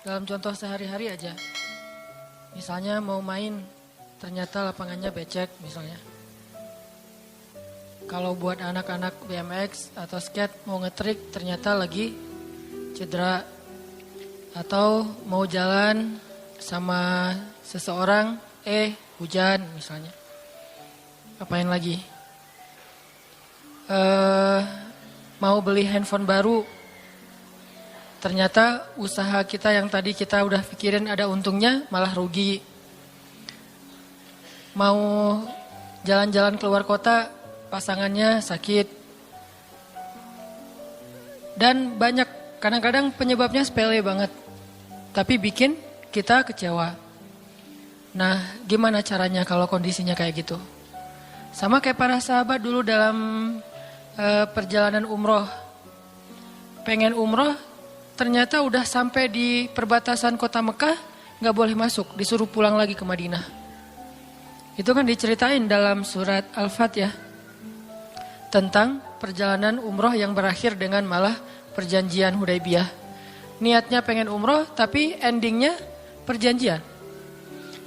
Dalam contoh sehari-hari aja. Misalnya mau main, ternyata lapangannya becek misalnya. Kalau buat anak-anak BMX atau skate mau ngetrik ternyata lagi cedera. Atau mau jalan sama seseorang, hujan misalnya. Apain lagi? Mau beli handphone baru. Ternyata usaha kita yang tadi kita udah pikirin ada untungnya malah rugi. Mau jalan-jalan keluar kota, pasangannya sakit. Dan banyak, kadang-kadang penyebabnya sepele banget. Tapi bikin kita kecewa. Nah, gimana caranya kalau kondisinya kayak gitu? Sama kayak para sahabat dulu dalam perjalanan umroh. Pengen umroh, ternyata udah sampai di perbatasan kota Mekah, gak boleh masuk, disuruh pulang lagi ke Madinah. Itu kan diceritain dalam surat Al-Fat ya. Tentang perjalanan umroh yang berakhir dengan malah perjanjian Hudaybiyah. Niatnya pengen umroh, tapi endingnya perjanjian.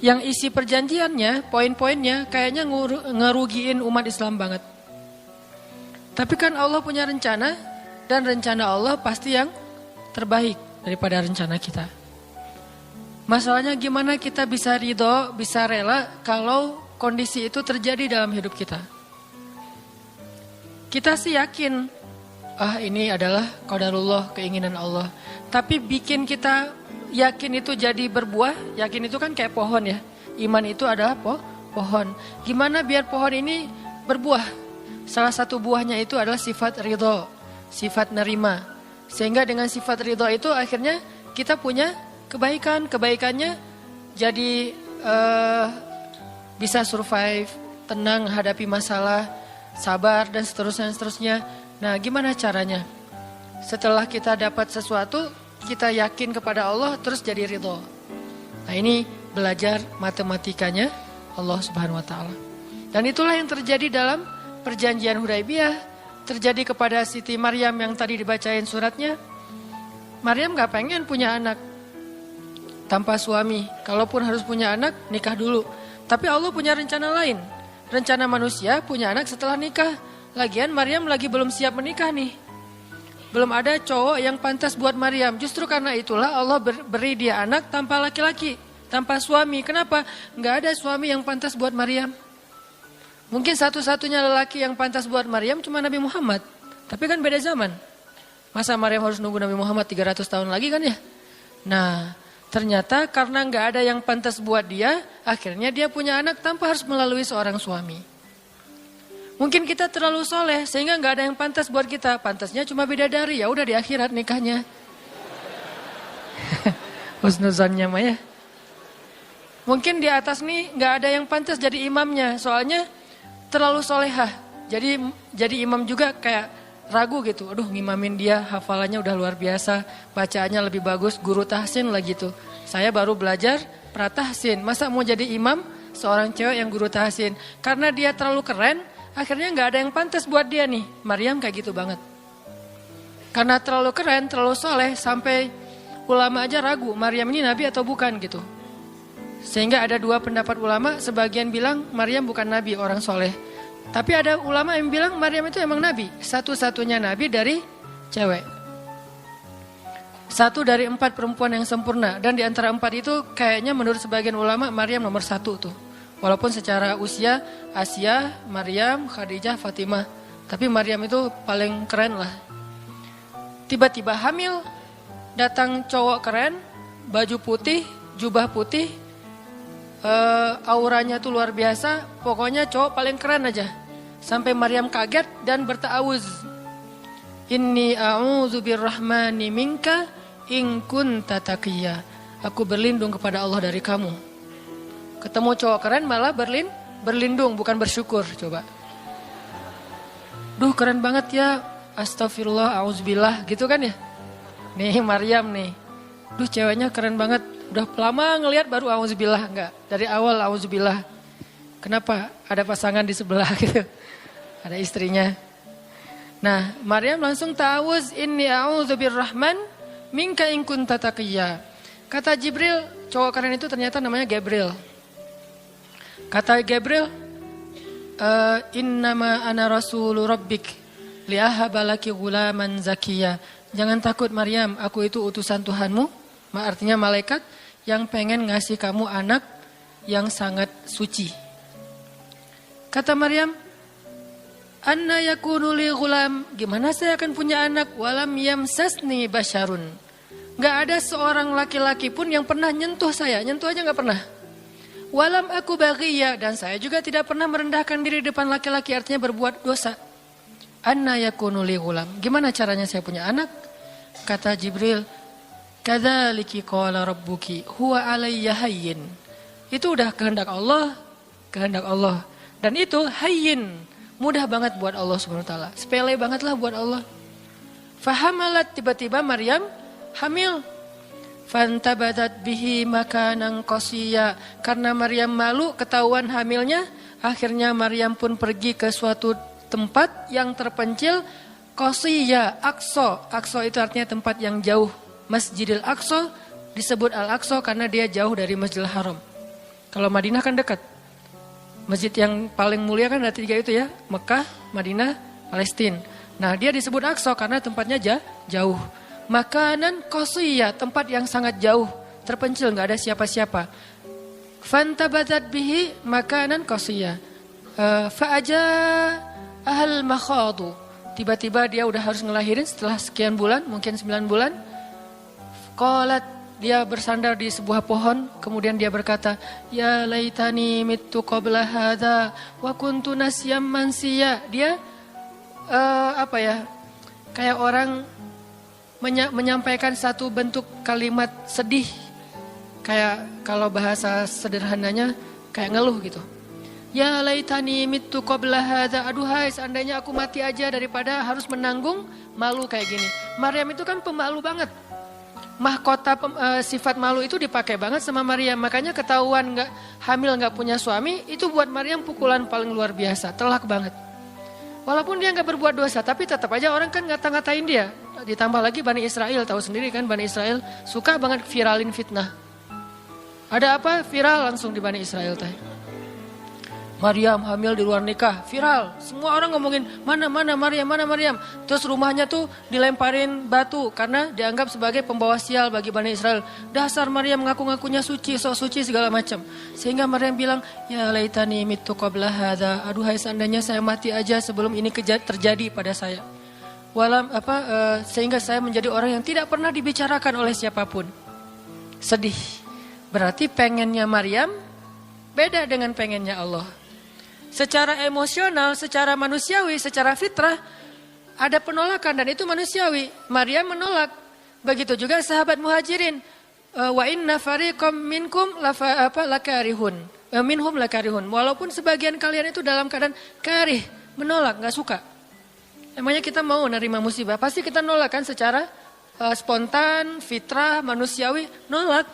Yang isi perjanjiannya, poin-poinnya kayaknya ngerugiin umat Islam banget. Tapi kan Allah punya rencana, dan rencana Allah pasti yang terbaik daripada rencana kita. Masalahnya gimana kita bisa ridho, bisa rela kalau kondisi itu terjadi dalam hidup kita. Kita sih yakin, ini adalah qadarullah, keinginan Allah. Tapi bikin kita yakin itu jadi berbuah, yakin itu kan kayak pohon ya. Iman itu adalah pohon. Gimana biar pohon ini berbuah? Salah satu buahnya itu adalah sifat ridho, sifat nerima. Sehingga dengan sifat ridho itu akhirnya kita punya kebaikan. Kebaikannya jadi bisa survive, tenang hadapi masalah, sabar dan seterusnya. Nah, gimana caranya? Setelah kita dapat sesuatu, kita yakin kepada Allah terus jadi ridho. Nah, ini belajar matematikanya Allah Subhanahu wa taala. Dan itulah yang terjadi dalam perjanjian Hudaybiyah, terjadi kepada Siti Maryam yang tadi dibacain suratnya. Maryam gak pengen punya anak tanpa suami. Kalaupun harus punya anak, nikah dulu. Tapi Allah punya rencana lain. Rencana manusia punya anak setelah nikah. Lagian Maryam lagi belum siap menikah nih. Belum ada cowok yang pantas buat Maryam. Justru karena itulah Allah beri dia anak tanpa laki-laki, tanpa suami. Kenapa? Gak ada suami yang pantas buat Maryam. Mungkin satu-satunya lelaki yang pantas buat Maryam cuma Nabi Muhammad. Tapi kan beda zaman. Masa Maryam harus nunggu Nabi Muhammad 300 tahun lagi kan ya? Nah, ternyata karena gak ada yang pantas buat dia, akhirnya dia punya anak tanpa harus melalui seorang suami. Mungkin kita terlalu soleh sehingga gak ada yang pantas buat kita. Pantasnya cuma bidadari, ya udah di akhirat nikahnya. Husnuzannya mah ya. Mungkin di atas nih gak ada yang pantas jadi imamnya, soalnya terlalu solehah. Jadi imam juga kayak ragu gitu. Aduh, ngimamin dia, hafalannya udah luar biasa, bacaannya lebih bagus, guru tahsin lah gitu. Saya baru belajar pratahsin, masa mau jadi imam seorang cewek yang guru tahsin? Karena dia terlalu keren, akhirnya gak ada yang pantas buat dia nih. Maryam kayak gitu banget. Karena terlalu keren, terlalu soleh, sampai ulama aja ragu, Maryam ini nabi atau bukan gitu. Sehingga ada dua pendapat ulama, sebagian bilang Maryam bukan nabi, orang soleh. Tapi ada ulama yang bilang Maryam itu emang nabi, satu-satunya nabi dari cewek. Satu dari 4 perempuan yang sempurna. Dan di antara 4 itu kayaknya menurut sebagian ulama Maryam nomor 1 tuh. Walaupun secara usia Asia, Maryam, Khadijah, Fatimah. Tapi Maryam itu paling keren lah. Tiba-tiba hamil, datang cowok keren, baju putih, jubah putih, auranya tuh luar biasa, pokoknya cowok paling keren aja. Sampai Maryam kaget dan berta'awuz. Inni a'udzu birrahmani minka in kunta taqiyya. Aku berlindung kepada Allah dari kamu. Ketemu cowok keren malah berlindung, bukan bersyukur. Coba. Duh, keren banget ya. Astagfirullah, auzubillah, gitu kan ya. Nih Maryam nih. Duh, ceweknya keren banget. Udah lama ngelihat baru auzubillah, enggak. Dari awal auzubillah. Kenapa? Ada pasangan di sebelah gitu. Ada istrinya. Nah, Maryam langsung ta'awuz, inni a'udzu birrahman minka in kunta taqiyya. Kata Jibril, cowok keren itu ternyata namanya Gabriel. Kata Gabriel, innama ana rasulu rabbik liahaba laki gulaman zakiya. Jangan takut Maryam, aku itu utusan Tuhanmu, artinya malaikat yang pengen ngasih kamu anak yang sangat suci. Kata Maryam, anna yakunu li ghulam, gimana saya akan punya anak, walam yamsasni basyarun. Gak ada seorang laki-laki pun yang pernah nyentuh saya, nyentuh aja gak pernah. Walam aku baghiyya, dan saya juga tidak pernah merendahkan diri depan laki-laki, artinya berbuat dosa. Anna yakunu li ghulam, gimana caranya saya punya anak? Kata Jibril, kadzaliki qala rabbuki huwa alayya hayyin. Itu udah kehendak Allah. Dan itu hayyin, mudah banget buat Allah Subhanahu wa taala. Sepele banget lah buat Allah. Fahamalat, tiba-tiba Maryam hamil. Fantabadat bihi makanan qasiyya. Karena Maryam malu ketahuan hamilnya, akhirnya Maryam pun pergi ke suatu tempat yang terpencil, qasiyya, Aqsa. Aqsa itu artinya tempat yang jauh. Masjidil Aqsa disebut Al-Aqsa karena dia jauh dari Masjidil Haram. Kalau Madinah kan dekat. Masjid yang paling mulia kan ada 3 itu ya. Mekah, Madinah, Palestina. Nah dia disebut Aqsa karena tempatnya jauh. Makanan qasiyya, tempat yang sangat jauh. Terpencil, gak ada siapa-siapa. Fantabadat bihi makanan qasiyya. Fa'aja ahal makhadu. Tiba-tiba dia udah harus ngelahirin setelah sekian bulan, mungkin 9 bulan. Qalat, dia bersandar di sebuah pohon, kemudian dia berkata, ya laitani mittu qabla hadza wa kuntu nasyam mansiya. Dia kayak orang menyampaikan satu bentuk kalimat sedih, kayak kalau bahasa sederhananya kayak ngeluh gitu. Ya laitani mittu qabla hadza, aduhai seandainya aku mati aja daripada harus menanggung malu kayak gini. Maryam itu kan pemalu banget. Mahkota sifat malu itu dipakai banget sama Maryam. Makanya ketahuan hamil nggak punya suami, itu buat Maryam pukulan paling luar biasa, telak banget. Walaupun dia nggak berbuat dosa, tapi tetap aja orang kan ngata-ngatain dia. Ditambah lagi Bani Israel, tahu sendiri kan Bani Israel suka banget viralin fitnah. Ada apa? Viral langsung di Bani Israel teh. Maryam hamil di luar nikah, viral. Semua orang ngomongin mana Maryam. Terus rumahnya tuh dilemparin batu karena dianggap sebagai pembawa sial bagi Bani Israel. Dasar Maryam ngaku-ngakunya suci, sok suci segala macam. Sehingga Maryam bilang, ya laitani mittu qabla hadza. Aduhai seandainya saya mati aja sebelum ini terjadi pada saya. Sehingga saya menjadi orang yang tidak pernah dibicarakan oleh siapapun. Sedih. Berarti pengennya Maryam beda dengan pengennya Allah. Secara emosional, secara manusiawi, secara fitrah ada penolakan dan itu manusiawi. Maryam menolak. Begitu juga sahabat Muhajirin. Wa inna fariqam minkum lakarihun. Minhum lakarihun. Walaupun sebagian kalian itu dalam keadaan karih, menolak, enggak suka. Emangnya kita mau nerima musibah? Pasti kita nolak kan secara spontan, fitrah, manusiawi, nolak.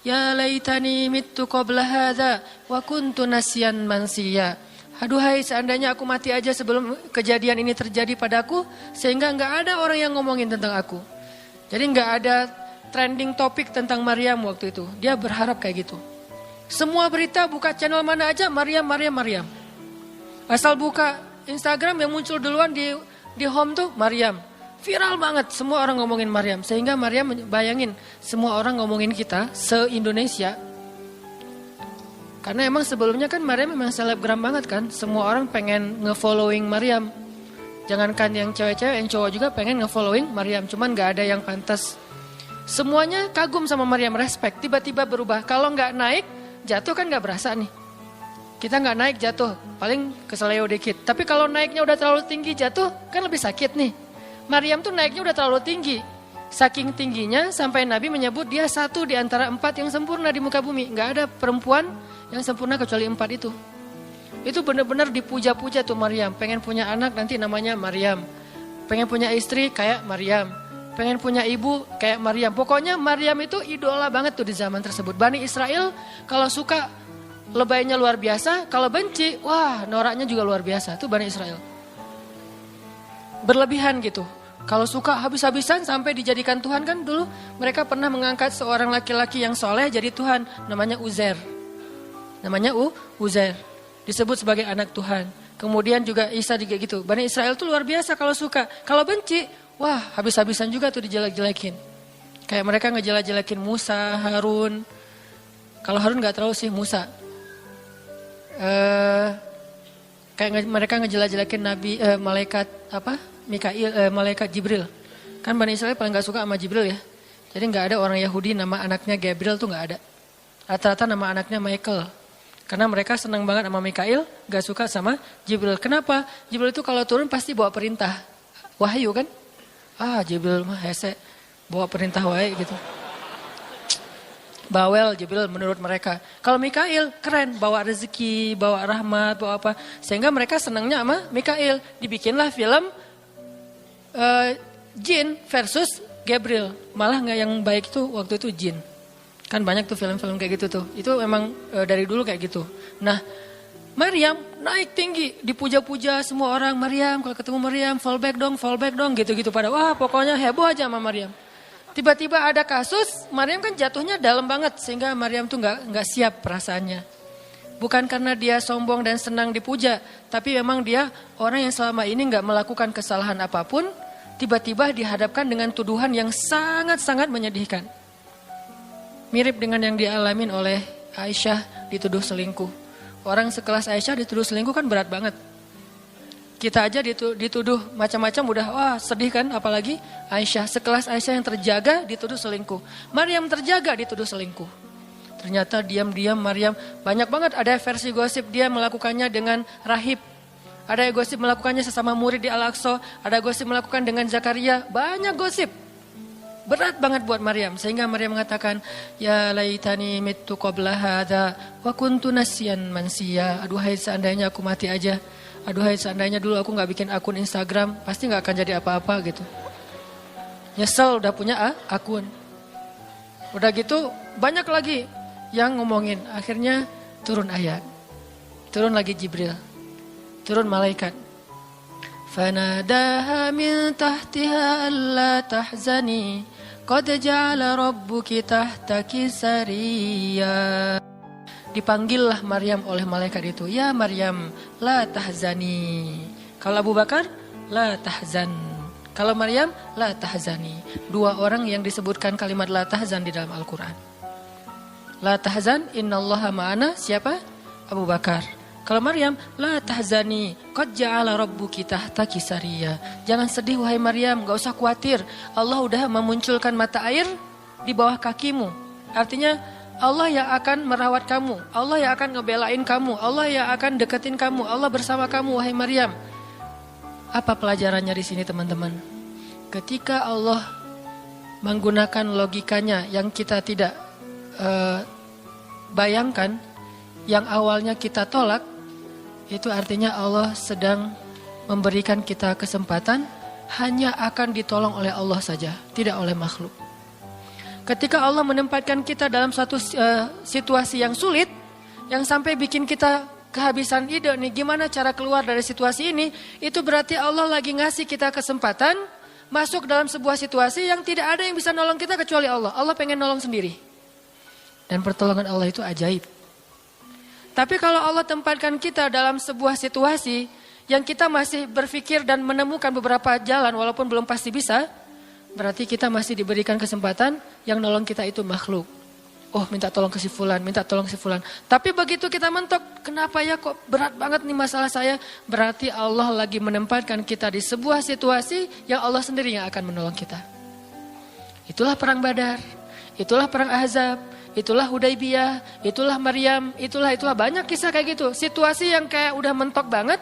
Ya laitani mittu qabla hadza wa kuntu nasyan mansiya. Aduhai seandainya aku mati aja sebelum kejadian ini terjadi padaku, sehingga enggak ada orang yang ngomongin tentang aku. Jadi enggak ada trending topik tentang Maryam waktu itu. Dia berharap kayak gitu. Semua berita buka channel mana aja Maryam. Asal buka Instagram yang muncul duluan di home tuh Maryam. Viral banget, semua orang ngomongin Maryam. Sehingga Maryam bayangin, semua orang ngomongin kita se-Indonesia. Karena emang sebelumnya kan Maryam memang selebgram banget kan. Semua orang pengen nge-following Maryam. Jangankan yang cewek-cewek, yang cowok juga pengen nge-following Maryam. Cuman gak ada yang pantas. Semuanya kagum sama Maryam, respect. Tiba-tiba berubah. Kalau gak naik, jatuh kan gak berasa nih. Kita gak naik jatuh, paling keseleo dikit. Tapi kalau naiknya udah terlalu tinggi jatuh, kan lebih sakit nih. Maryam tuh naiknya udah terlalu tinggi. Saking tingginya sampai Nabi menyebut dia satu di antara 4 yang sempurna di muka bumi. Gak ada perempuan yang sempurna kecuali 4 itu. Itu benar-benar dipuja-puja tuh Maryam. Pengen punya anak nanti namanya Maryam. Pengen punya istri kayak Maryam. Pengen punya ibu kayak Maryam. Pokoknya Maryam itu idola banget tuh di zaman tersebut. Bani Israel kalau suka lebaynya luar biasa. Kalau benci, wah noraknya juga luar biasa. Itu Bani Israel. Berlebihan gitu. Kalau suka habis-habisan sampai dijadikan Tuhan kan dulu. Mereka pernah mengangkat seorang laki-laki yang soleh jadi Tuhan. Namanya Uzair. Uzair. Disebut sebagai anak Tuhan. Kemudian juga Isa juga gitu. Bani Israel tuh luar biasa kalau suka. Kalau benci, wah habis-habisan juga tuh dijelek-jelekin. Kayak mereka ngejelek-jelekin Musa, Harun. Kalau Harun gak terlalu sih, Musa. Kayak mereka ngejelek-jelekin Nabi, malaikat malaikat Jibril. Kan Bani Israel paling gak suka sama Jibril ya. Jadi gak ada orang Yahudi nama anaknya Gabriel tuh gak ada. Rata-rata nama anaknya Michael. Karena mereka senang banget sama Mikail, gak suka sama Jibril. Kenapa? Jibril itu kalau turun pasti bawa perintah. Wahyu kan? Jibril mah hese. Bawa perintah wae gitu. Bawel Jibril menurut mereka. Kalau Mikail keren, bawa rezeki, bawa rahmat, bawa apa. Sehingga mereka senangnya sama Mikail. Dibikinlah film Jin versus Gabriel. Malah nggak yang baik itu waktu itu Jin. Kan banyak tuh film-film kayak gitu tuh. Itu memang dari dulu kayak gitu. Nah, Maryam naik tinggi, dipuja-puja semua orang. Maryam, kalau ketemu Maryam, fall back dong, gitu-gitu pada. Wah, pokoknya heboh aja sama Maryam. Tiba-tiba ada kasus, Maryam kan jatuhnya dalam banget sehingga Maryam tuh nggak siap perasaannya. Bukan karena dia sombong dan senang dipuja, tapi memang dia orang yang selama ini nggak melakukan kesalahan apapun, tiba-tiba dihadapkan dengan tuduhan yang sangat-sangat menyedihkan. Mirip dengan yang dialamin oleh Aisyah dituduh selingkuh. Orang sekelas Aisyah dituduh selingkuh kan berat banget. Kita aja dituduh macam-macam udah wah sedih kan, apalagi Aisyah. Sekelas Aisyah yang terjaga dituduh selingkuh. Maryam terjaga dituduh selingkuh. Ternyata diam-diam Maryam banyak banget ada versi gosip dia melakukannya dengan rahib. Ada gosip melakukannya sesama murid di Al-Aqsa. Ada gosip melakukan dengan Zakaria. Banyak gosip. Berat banget buat Maryam. Sehingga Maryam mengatakan, ya laitani mittu qabla hadza wa kuntu nasyan mansiya. Aduhai seandainya aku mati aja. Aduhai seandainya dulu aku gak bikin akun Instagram. Pasti gak akan jadi apa-apa gitu. Nyesel udah punya akun. Udah gitu banyak lagi yang ngomongin. Akhirnya turun ayat. Turun lagi Jibril. Turun malaikat. Fanadaha min tahtiha alla tahzani. Qad ja'ala rabbuki tahtaki sariyya. Dipanggillah Maryam oleh malaikat itu. Ya Maryam, la tahzani. Kalau Abu Bakar, la tahzan. Kalau Maryam, la tahzani. Dua orang yang disebutkan kalimat la tahzan di dalam Al-Quran. La tahzan, innallaha ma'ana. Siapa? Abu Bakar. Kalau Maryam, la tahzani. Qad ja'ala rabbuki tahtaki sariyya. Jangan sedih wahai Maryam, gak usah khawatir. Allah udah memunculkan mata air di bawah kakimu. Artinya, Allah yang akan merawat kamu, Allah yang akan ngebelain kamu, Allah yang akan deketin kamu, Allah bersama kamu wahai Maryam. Apa pelajarannya di sini teman-teman? Ketika Allah menggunakan logikanya yang kita tidak bayangkan, yang awalnya kita tolak, itu artinya Allah sedang memberikan kita kesempatan hanya akan ditolong oleh Allah saja, tidak oleh makhluk. Ketika Allah menempatkan kita dalam satu situasi yang sulit, yang sampai bikin kita kehabisan ide nih gimana cara keluar dari situasi ini, itu berarti Allah lagi ngasih kita kesempatan masuk dalam sebuah situasi yang tidak ada yang bisa nolong kita kecuali Allah. Allah pengen nolong sendiri. Dan pertolongan Allah itu ajaib. Tapi kalau Allah tempatkan kita dalam sebuah situasi yang kita masih berpikir dan menemukan beberapa jalan walaupun belum pasti bisa, berarti kita masih diberikan kesempatan yang nolong kita itu makhluk. Oh minta tolong ke si fulan, minta tolong si fulan. Tapi begitu kita mentok, kenapa ya kok berat banget nih masalah saya? Berarti Allah lagi menempatkan kita di sebuah situasi yang Allah sendiri yang akan menolong kita. Itulah perang Badar, itulah perang Ahzab, itulah Hudaybiyah, itulah Maryam, itulah banyak kisah kayak gitu. Situasi yang kayak udah mentok banget,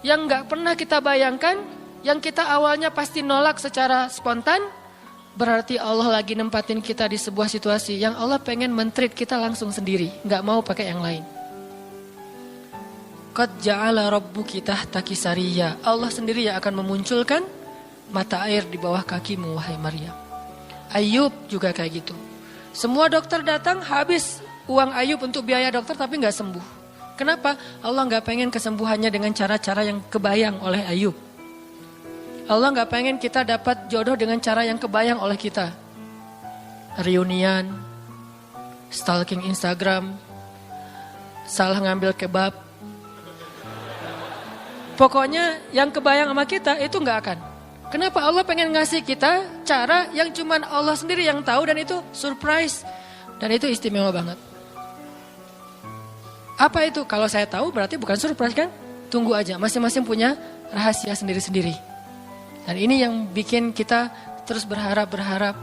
yang gak pernah kita bayangkan, yang kita awalnya pasti nolak secara spontan, berarti Allah lagi nempatin kita di sebuah situasi yang Allah pengen men-treat kita langsung sendiri, gak mau pakai yang lain. Qad ja'ala rabbuki tahtaki sariyya. Allah sendiri yang akan memunculkan mata air di bawah kakimu wahai Maryam. Ayub juga kayak gitu. Semua dokter datang habis uang Ayub untuk biaya dokter tapi gak sembuh. Kenapa? Allah gak pengen kesembuhannya dengan cara-cara yang kebayang oleh Ayub. Allah nggak pengen kita dapat jodoh dengan cara yang kebayang oleh kita. Reunian, stalking Instagram, salah ngambil kebab. Pokoknya yang kebayang sama kita itu nggak akan. Kenapa Allah pengen ngasih kita cara yang cuman Allah sendiri yang tahu dan itu surprise. Dan itu istimewa banget. Apa itu? Kalau saya tahu berarti bukan surprise kan? Tunggu aja, masing-masing punya rahasia sendiri-sendiri. Dan ini yang bikin kita terus berharap.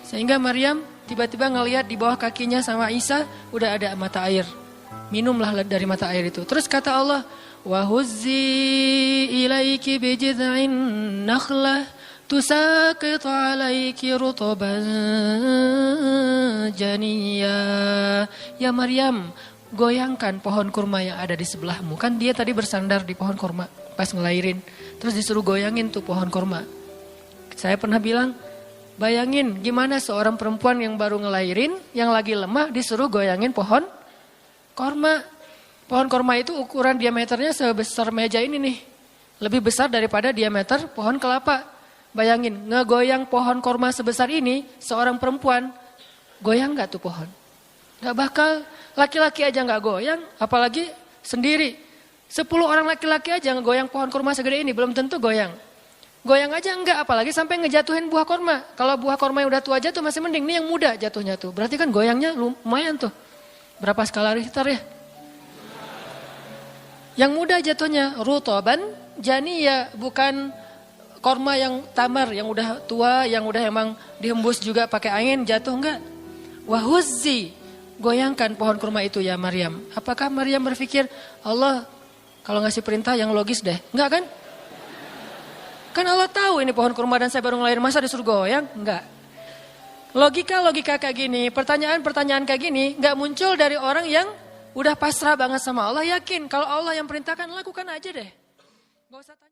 Sehingga Maryam tiba-tiba ngelihat di bawah kakinya sama Isa udah ada mata air. Minumlah dari mata air itu. Terus kata Allah, وَهُزِّي إِلَيْكِ بِجِذْعِ النَّخْلَةِ تُسَاقِطْ عَلَيْكِ رُطَبًا جَنِيًّا. Ya Maryam, goyangkan pohon kurma yang ada di sebelahmu. Kan dia tadi bersandar di pohon kurma pas ngelahirin. Terus disuruh goyangin tuh pohon kurma. Saya pernah bilang, bayangin gimana seorang perempuan yang baru ngelahirin, yang lagi lemah disuruh goyangin pohon kurma. Pohon kurma itu ukuran diameternya sebesar meja ini nih. Lebih besar daripada diameter pohon kelapa. Bayangin, ngegoyang pohon kurma sebesar ini, seorang perempuan, goyang gak tuh pohon? Gak bakal, laki-laki aja gak goyang, apalagi sendiri. 10 orang laki-laki aja ngegoyang pohon kurma segede ini, belum tentu goyang. Goyang aja enggak, apalagi sampai ngejatuhin buah kurma. Kalau buah kurma yang udah tua jatuh masih mending, ini yang muda jatuhnya tuh. Berarti kan goyangnya lumayan tuh. Berapa skala Richter ya? Yang muda jatuhnya rutoban janiya, bukan korma yang tamar, yang udah tua, yang udah emang dihembus juga pakai angin jatuh enggak. Wahuzzi, goyangkan pohon kurma itu ya Maryam. Apakah Maryam berpikir Allah kalau ngasih perintah yang logis deh? Enggak kan? Kan Allah tahu ini pohon kurma dan saya baru ngelahirin, masa disuruh goyang? Enggak. Logika kayak gini, pertanyaan kayak gini enggak muncul dari orang yang udah pasrah banget sama Allah, yakin kalau Allah yang perintahkan lakukan aja deh. Gak usah tanya.